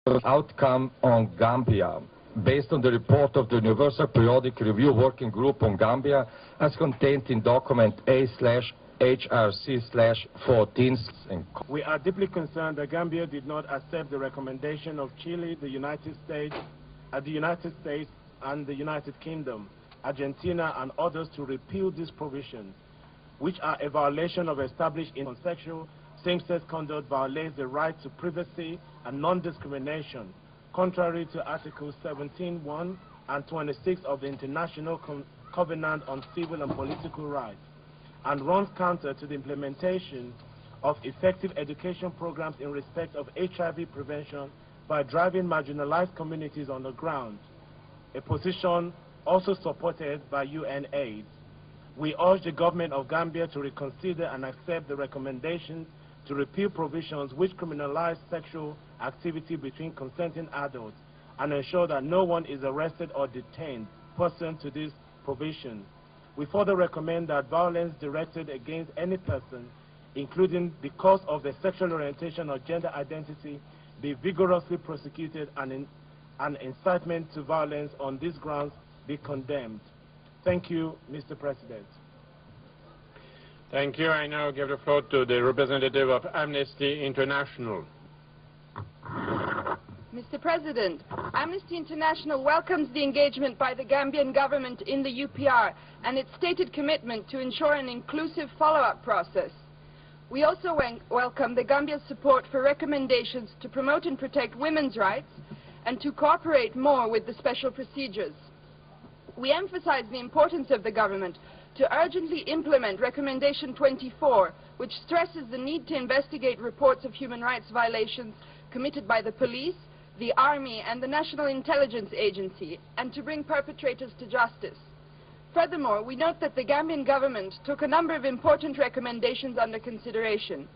outcome on Gambia, based on the report of the Universal Periodic Review Working Group on Gambia, as contained in document A/HRC/14. We are deeply concerned that Gambia did not accept the recommendation of Chile, the United States, and the United Kingdom, Argentina, and others to repeal these provisions, which are a violation of established sexual same-sex conduct, violates the right to privacy and non-discrimination, contrary to Articles 17(1) and 26 of the International Covenant on Civil and Political Rights, and runs counter to the implementation of effective education programs in respect of HIV prevention by driving marginalized communities on the ground, a position also supported by UNAIDS. We urge the government of Gambia to reconsider and accept the recommendations to repeal provisions which criminalize sexual activity between consenting adults and ensure that no one is arrested or detained pursuant to this provision. We further recommend that violence directed against any person, including because of their sexual orientation or gender identity, be vigorously prosecuted and incitement to violence on these grounds be condemned. Thank you, Mr. President. Thank you. I now give the floor to the representative of Amnesty International. Mr. President, Amnesty International welcomes the engagement by the Gambian government in the UPR and its stated commitment to ensure an inclusive follow-up process. We also welcome the Gambia's support for recommendations to promote and protect women's rights and to cooperate more with the special procedures. We emphasize the importance of the government to urgently implement Recommendation 24, which stresses the need to investigate reports of human rights violations committed by the police, the army, and the National Intelligence Agency, and to bring perpetrators to justice. Furthermore, we note that the Gambian government took a number of important recommendations under consideration.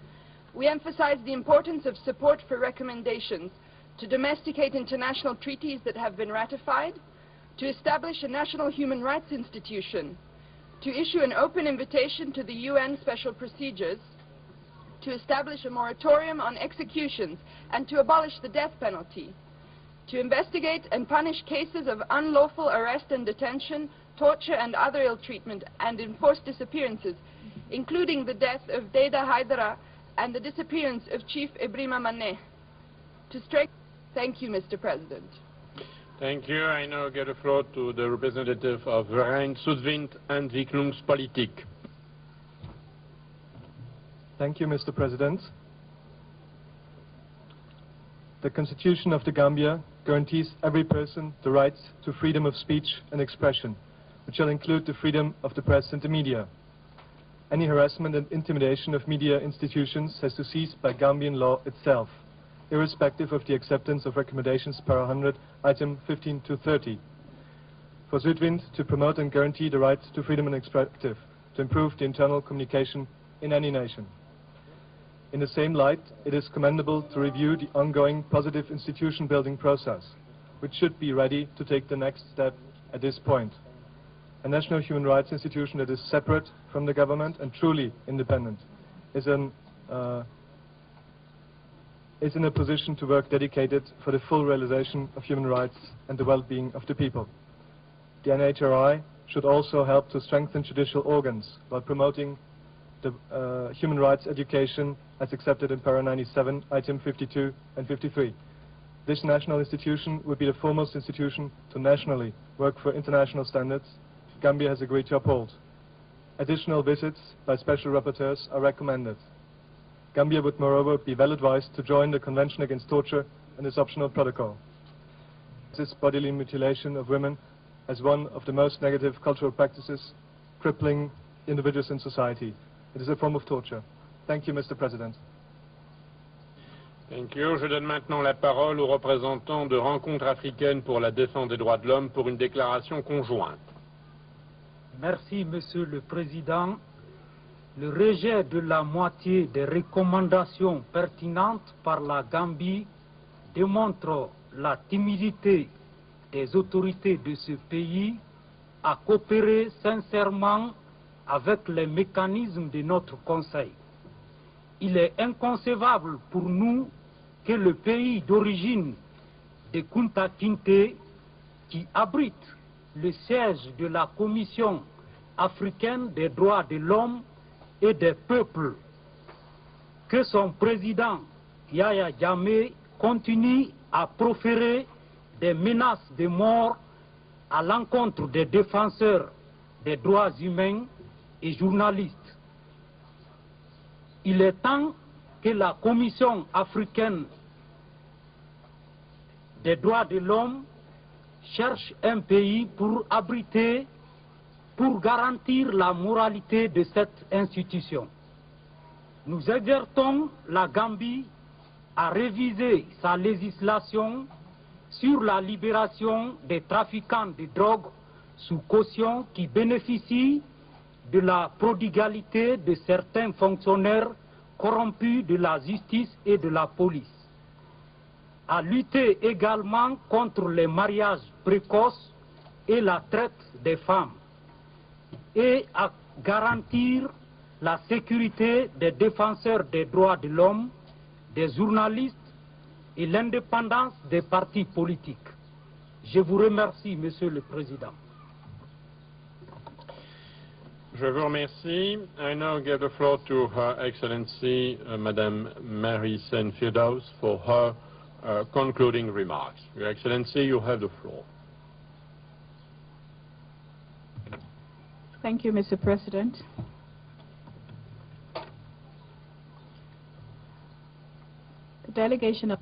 We emphasize the importance of support for recommendations to domesticate international treaties that have been ratified, to establish a national human rights institution, to issue an open invitation to the UN special procedures, to establish a moratorium on executions and to abolish the death penalty, to investigate and punish cases of unlawful arrest and detention, torture and other ill treatment and enforced disappearances, including the death of Deida Haidara and the disappearance of Chief Ibrima Maneh. Thank you, Mr. President. Thank you. I now give the floor to the representative of Verein Zuidwind Entwicklungspolitik. Thank you, Mr. President. The Constitution of the Gambia guarantees every person the right to freedom of speech and expression, which shall include the freedom of the press and the media. Any harassment and intimidation of media institutions has to cease by Gambian law itself, irrespective of the acceptance of recommendations para 100, item 15 to 30. For Zuidwind to promote and guarantee the right to freedom and expression, to improve the internal communication in any nation. In the same light, it is commendable to review the ongoing positive institution building process, which should be ready to take the next step at this point. A national human rights institution that is separate from the government and truly independent is in a position to work dedicated for the full realization of human rights and the well-being of the people. The NHRI should also help to strengthen judicial organs while promoting the human rights education as accepted in para 97, item 52 and 53. This national institution would be the foremost institution to nationally work for international standards Gambia has agreed to uphold. Additional visits by special rapporteurs are recommended. Gambia would moreover be well advised to join the Convention Against Torture and its optional protocol. This bodily mutilation of women as one of the most negative cultural practices crippling individuals in society. It is a form of torture. Thank you, Mr. President. Thank you. Je donne maintenant la parole au représentant de Rencontre africaine pour la défense des droits de l'homme pour une déclaration conjointe. Merci, Monsieur le Président. Le rejet de la moitié des recommandations pertinentes par la Gambie démontre la timidité des autorités de ce pays à coopérer sincèrement avec les mécanismes de notre Conseil. Il est inconcevable pour nous que le pays d'origine de Kunta Kinte, qui abrite le siège de la Commission africaine des droits de l'homme et des peuples, que son président Yahya Jammeh continue à proférer des menaces de mort à l'encontre des défenseurs des droits humains et journalistes. Il est temps que la Commission africaine des droits de l'homme cherche un pays pour abriter, pour garantir la moralité de cette institution. Nous exhortons la Gambie à réviser sa législation sur la libération des trafiquants de drogue sous caution qui bénéficient de la prodigalité de certains fonctionnaires corrompus de la justice et de la police, à lutter également contre les mariages précoces et la traite des femmes, et à garantir la sécurité des défenseurs des droits de l'homme, des journalistes et l'indépendance des partis politiques. Je vous remercie, Monsieur le Président. Je vous remercie. I now give the floor to Her Excellency, Madame Mary Sen-Firdaus, for her concluding remarks. Your Excellency, you have the floor. Thank you, Mr. President. The delegation of